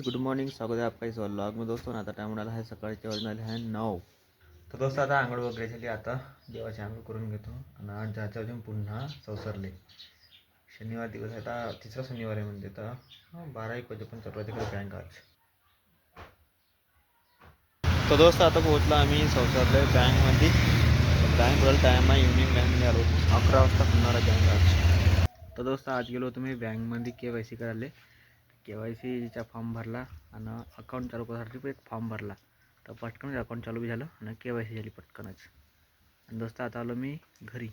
Good morning, स्वागत है आपका इस व्लॉग में दोस्तों। आता टाइम मिळाला आहे सकाळचे वाजले आहे 9। तर दोस्तों आता आंघोळ वगैरे झाली, आता देवाची आंघोळ करून घेतो आणि आज जायचं अजून पुन्हा सौसरले। शनिवार दिवस आहे, आता तिसरा शनिवार आहे म्हणजे तर 12-1 वाजेपर्यंत चालू आहे तिकडे बँक आज। तो दोस्तों आता पोहोचला आम्ही सौसरले बँकमध्ये। बँक बदल टाईम आहे, इव्हनिंग बँकमध्ये आलो, 11 वाजता खुलणार आहे बँक आज। तर दोस्तों आज गेलो होतो मी बँकमध्ये KYC करायला। KYCचा फॉर्म भरला आणि अकाउंट चालू करण्यासाठी पण एक फॉर्म भरला, तर पटकन अकाउंट चालू बी झालं आणि KYC झाली पटकनच। आणि दोस्त आता आलो मी घरी।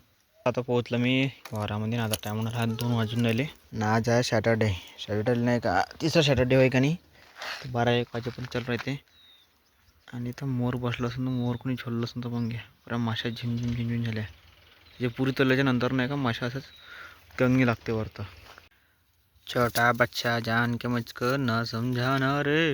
आता पोहोचलो मी वारामध्ये, आता टाईम होणार 2 वाजून राहिले ना। आज आहे सॅटर्डे नाही का, तिसरा सॅटर्डे होय का नाही, तर 12-1 वाजेपर्यंत चालू राहते। आणि इथं मोर बसलं असून मोर कोणी झोललं असून तर मग घ्या पुरा माशा झिंझिन झाल्या। जे पुरी तळल्याच्या नंतर नाही का माशा असंच गंगी लागते वरतं। छोटा बच्चा जान के मुझको ना समझाना रे।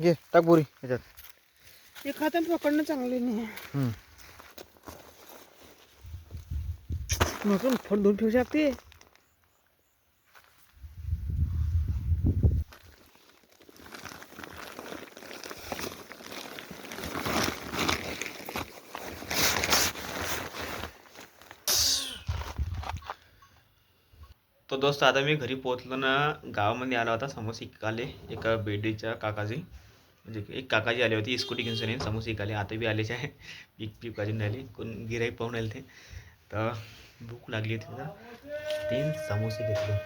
ये टाक बोरी याच्यात। एक हाताने पकडणं चांगले नाही, नको फट दोन ठेवू शकते। तो दोस्त आता मी घरी पोहोचलो ना, गावामध्ये आला होता समोसे इकाले एका बेडीच्या काकाजी, म्हणजे एक काकाजी आले होते स्कूटी घेऊन येऊन समोसे इकाले। आता बी आलेच आहे, पीक वाजून राहिली, कोण गिराईक पाहून राहिले ते, तर भूक लागली होती ना, 3 समोसे घेतले।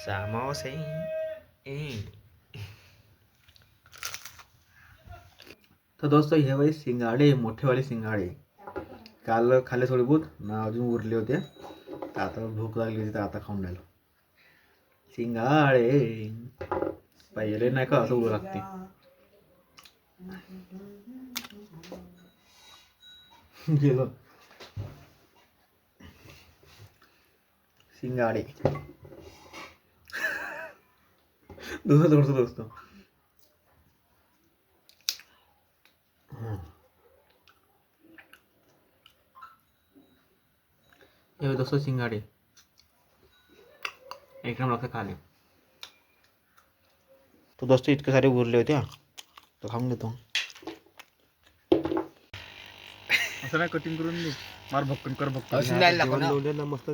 समोसे तर दोस्त हे वाले सिंगाडे, मोठेवाले सिंगाडे काल खाल्ले थोडे बहुत ना, अजून उरले होते। आता भूक लागली होती तर आता खाऊन राहिलो सिंगाडे। पहिले नाही का असं उभं लागते। गेलो सिंगाडे दोस्त ये दोस्तों सिंगाड़े एक नंबर का खाले। तो दोस्तों इतके सारे उरले होते तो खाऊन घेतो। असं नाही कटिंग करून दे, मार भक्कन कर भक्कन मस्त।